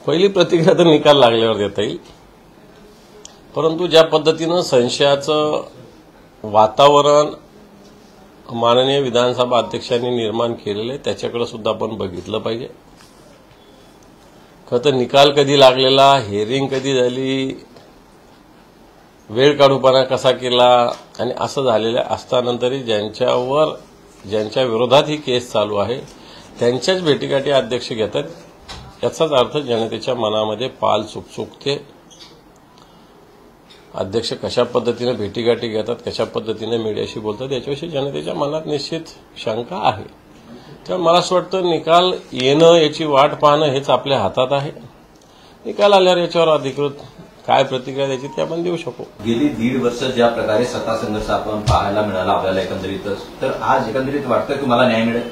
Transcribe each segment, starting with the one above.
पहिली प्रतिक्रिया तर निकाल लागल्यावर देता येईल, परंतु ज्या पद्धतीनं संशयाचं वातावरण माननीय विधानसभा अध्यक्षांनी निर्माण केलेलं आहे त्याच्याकडे सुद्धा आपण बघितलं पाहिजे. खरं तर निकाल कधी लागलेला, हिअरिंग कधी झाली, वेळ काढूपणा कसा केला आणि असं झालेलं असतानंतरही ज्यांच्या विरोधात ही केस चालू आहे त्यांच्याच भेटीगाठी अध्यक्ष घेतात, याचाच अर्थ जनतेच्या मनामध्ये पाल चुकचुकते. अध्यक्ष कशा पद्धतीने भेटीगाठी घेतात, कशा पद्धतीने मीडियाशी बोलतात याच्याविषयी जनतेच्या मनात निश्चित शंका आहे. त्यामुळे मला असं वाटतं निकाल येणं, याची वाट पाहणं हेच आपल्या हातात आहे. निकाल आल्यावर याच्यावर अधिकृत काय प्रतिक्रिया द्यायची ते आपण देऊ शकू. गेली 1.5 वर्ष ज्या प्रकारे सत्ता संघर्ष आपण पाहायला मिळाला आपल्याला एकंदरीतच, तर आज एकंदरीत वाटतं की मला न्याय मिळेल?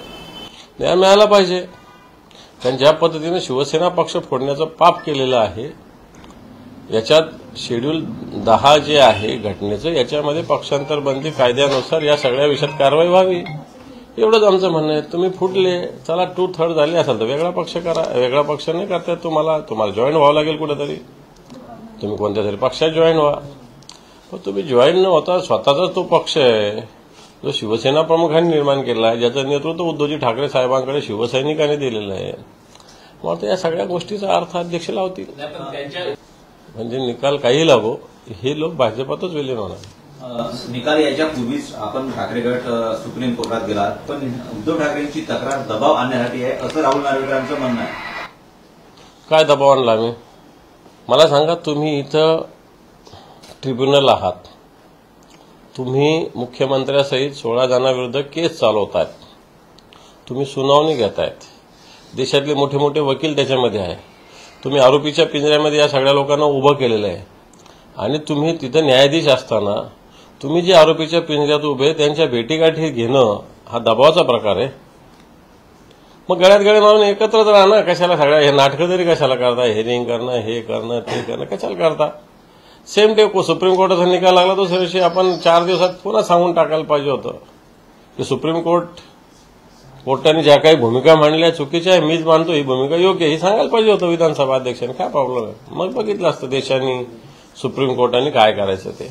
न्याय मिळाला पाहिजे, कारण ज्या पद्धतीने शिवसेना पक्ष फोडण्याचं पाप केलेलं आहे, याच्यात शेड्यूल 10 जे आहे घटनेचं, याच्यामध्ये पक्षांतर बंदी कायद्यानुसार या सगळ्या विषयात कारवाई व्हावी एवढंच आमचं म्हणणं आहे. तुम्ही फुटले, चला 2/3 झाले असेल तर वेगळा पक्ष करा. वेगळा पक्ष नाही करता तुम्हाला जॉईन व्हावं लागेल कुठेतरी, तुम्ही कोणत्या तरी पक्षात जॉईन व्हा. पण तुम्ही जॉईन न होता स्वतःचाच तो पक्ष आहे जो शिवसेना प्रमुखांनी निर्माण केला आहे, ज्याचं नेतृत्व उद्धवजी ठाकरे साहेबांकडे शिवसैनिकांनी दिलेलं आहे. मग या सगळ्या गोष्टीचा अर्थ अध्यक्ष लावतील. म्हणजे निकाल काही लागो, हे लोक भाजपातच विलीन होणार. निकाल याच्या पूर्वीच आपण ठाकरे गट सुप्रीम कोर्टात गेला, पण उद्धव ठाकरेंची तक्रार दबाव आणण्यासाठी आहे असं राहुल नार्वेकरांचं म्हणणं आहे. काय दबाव आणला आम्ही? मला सांगा, तुम्ही इथं ट्रिब्युनल आहात, तुम्ही मुख्यमंत्र्यासहित 16 जणांविरुद्ध केस चालवतायत, तुम्ही सुनावणी घेतायत, देशातले मोठे मोठे वकील त्याच्यामध्ये आहे, तुम्ही आरोपीच्या पिंजऱ्यामध्ये या सगळ्या लोकांना उभं केलेलं आहे आणि तुम्ही तिथं न्यायाधीश असताना तुम्ही जे आरोपीच्या पिंजऱ्यात उभे त्यांच्या भेटीगाठी घेणं हा दबावाचा प्रकार आहे. मग गळ्यात गळे मारून एकत्रच राहणं, कशाला सगळ्या हे नाटकं तरी कशाला करता, हेरिंग करणं, हे करणं, ते करणं कशाला करता? सेम डे सुप्रीम कोर्टाचा निकाल लागला तो दिवशी आपण 4 दिवसात पुन्हा सांगून टाकायला पाहिजे होतं की सुप्रीम कोर्टाने ज्या काही भूमिका मांडल्या चुकीच्या आहे, मीच मानतो ही भूमिका योग्य ही सांगायला पाहिजे होतं विधानसभा अध्यक्षांनी. काय प्रॉब्लेम आहे? मग बघितलं असतं देशाने, सुप्रीम कोर्टाने काय करायचं ते.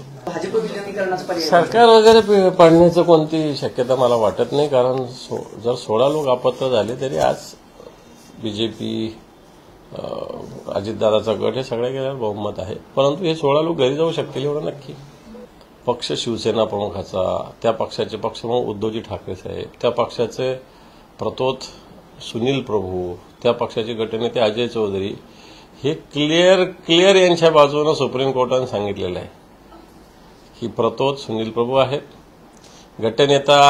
सरकार वगैरे पडण्याचं कोणती शक्यता मला वाटत नाही, कारण जर 16 लोक अपात्र झाले तरी आज बीजेपी, अजितदादाचा गट हे सगळ्या गेल्यावर बहुमत आहे. परंतु हे 16 लोक घरी जाऊ शकतील एवढं नक्की. पक्ष शिवसेना प्रमुखाचा, त्या पक्षाचे पक्षप्रमुख उद्धवजी ठाकरे साहेब, त्या पक्षाचे प्रतोद सुनील प्रभू, त्या पक्षाचे गटनेते अजय चौधरी, हे क्लिअर यांच्या बाजूने सुप्रीम कोर्टाने सांगितलेलं आहे की प्रतोद सुनील प्रभू आहेत. गटनेता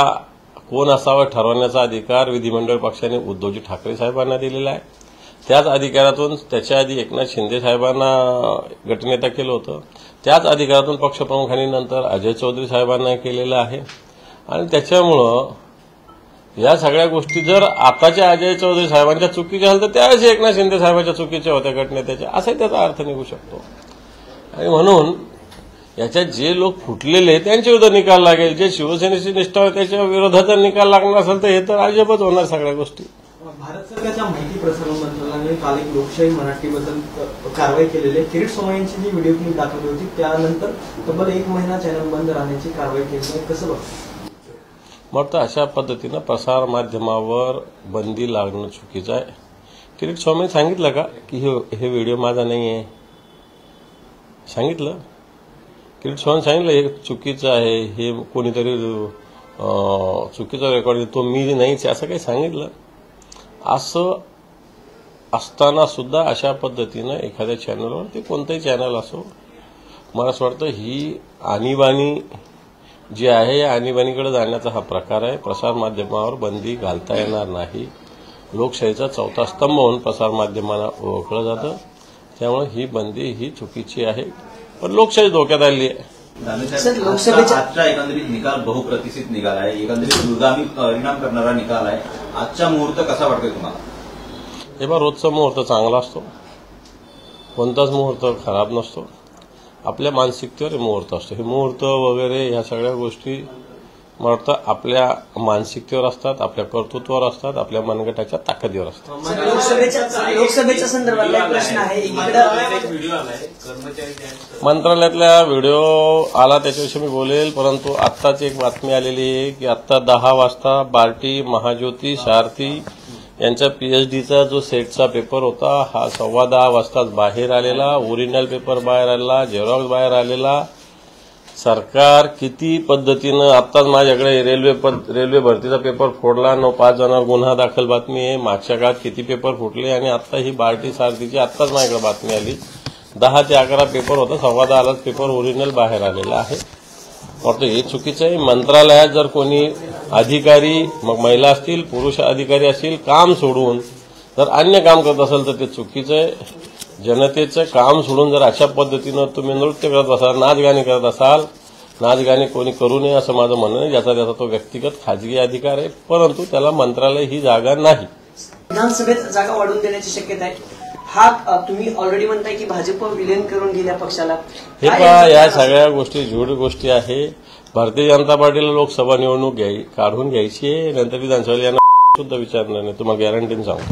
कोण असावं ठरवण्याचा अधिकार विधिमंडळ पक्षाने उद्धवजी ठाकरे साहेबांना दिलेला आहे. त्याच अधिकारातून त्याच्या आधी एकनाथ शिंदे साहेबांना गटनेता केलं होतं, त्याच अधिकारातून पक्षप्रमुखांनी नंतर अजय चौधरी साहेबांना केलेलं आहे. आणि त्याच्यामुळं या सगळ्या गोष्टी जर आताच्या अजय चौधरी साहेबांच्या चुकीच्या झाल्या तर त्यावेळेस एकनाथ शिंदे साहेबांच्या चुकीच्या होत्या गटनेत्याच्या, असाही त्याचा अर्थ निघू शकतो. आणि म्हणून याच्यात जे लोक फुटलेले त्यांच्या विरुद्ध निकाल लागेल, जे शिवसेनेची निष्ठा होते त्याच्या विरोधाचा निकाल लागणार असेल तर हे तर अजबच होणार सगळ्या गोष्टी. भारत सरकारच्या माहिती प्रसारण मंत्रालयाने काल एक लोकशाही मराठीबद्दल कारवाई केलेली आहे. किरीट सोमय्यांची जी व्हिडिओ क्लिप दाखवली होती त्यानंतर तब्बल 1 महिना चॅनल बंद राहण्याची कारवाई केली आहे, कसं बघतं? मग तर अशा पद्धतीनं प्रसार माध्यमावर बंदी लागणं चुकीचं आहे. किरीट स्वामींनी सांगितलं का की हे व्हिडिओ माझा नाही आहे? सांगितलं? किरीट स्वामी सांगितलं हे चुकीचं आहे, हे कोणीतरी चुकीचं रेकॉर्ड, तो मी नाहीच असं काही सांगितलं? असं असताना सुद्धा अशा पद्धतीनं एखाद्या चॅनलवर, ते कोणतंही चॅनल असो, मला असं वाटतं ही आणीबाणी जी आहे या आणीबाणीकडे जाण्याचा हा प्रकार आहे. प्रसार माध्यमावर बंदी घालता येणार नाही. लोकशाहीचा 4था स्तंभ म्हणून प्रसार माध्यमांना ओळखलं जातं. त्यामुळे ही बंदी ही चुकीची आहे, पण लोकशाही धोक्यात आली आहे. आजचा एकंदरीत निकाल बहुप्रतिष्ठित निकाल आहे, एकंदरीत दुर्गामी परिणाम करणारा निकाल आहे. आजचा मुहूर्त कसा वाटतोय तुम्हाला? हे बघा, रोजचा मुहूर्त चांगला असतो, कोणताच मुहूर्त खराब नसतो. आपल्या मानसिकतेवर मुहूर्त असतो. हे मुहूर्त वगैरे ह्या सगळ्या गोष्टी मला वाटतं आपल्या मानसिकतेवर असतात, आपल्या कर्तृत्वावर असतात, आपल्या मनगटाच्या ताकदीवर असतात. लोकसभेच्या संदर्भातला एक प्रश्न आहे. मंत्रालयातल्या व्हिडिओ आला त्याच्याविषयी मी बोलेल, परंतु आत्ताच एक बातमी आलेली आहे की आत्ता 10 वाजता बार्टी, महाज्योती, सारथी यांच्या पीएचडीचा जो सेटचा पेपर होता हा 10:15 वाजताच बाहेर आलेला. ओरिजिनल पेपर बाहेर आलेला, झेरॉक्स बाहेर आलेला. सरकार किती पद्धतीनं आत्ताच माझ्याकडे रेल्वे भरतीचा पेपर फोडला, 5 जणांवर गुन्हा दाखल बातमी आहे. मागच्या काळात किती पेपर फुटले आणि आत्ता ही बार्टी सारथीची आत्ताच माझ्याकडे बातमी आली. 10 ते 11 पेपर होता, 10:15 पेपर ओरिजिनल बाहेर आलेला आहे. वाटतं हे चुकीचं आहे. मंत्रालयात जर कोणी अधिकारी, मग महिला असतील, पुरुष अधिकारी असतील, काम सोडून जर अन्य काम करत असेल तर ते चुकीचं आहे. जनतेचं काम सोडून जर अशा पद्धतीनं तुम्ही नृत्य करत असाल, नाचगाणी करत असाल, नाचगाणी कोणी करू नये असं माझं म्हणणं आहे. ज्याचा त्याचा तो व्यक्तिगत खाजगी अधिकार आहे, परंतु त्याला मंत्रालय ही जागा नाही. विधानसभेत जागा वाढवून देण्याची शक्यता आहे. हा तुम्ही ऑलरेडी म्हणताय की भाजप विलीन करून गेल्या पक्षाला. हे पहा, या सगळ्या गोष्टी झूड गोष्टी आहे. भारतीय जनता पार्टीला लोकसभा निवडणूक काढून घ्यायची आहे, नंतर विधानसभेला यांना सुद्धा विचारणार नाही, तुम्हाला गॅरंटीने सांगतो.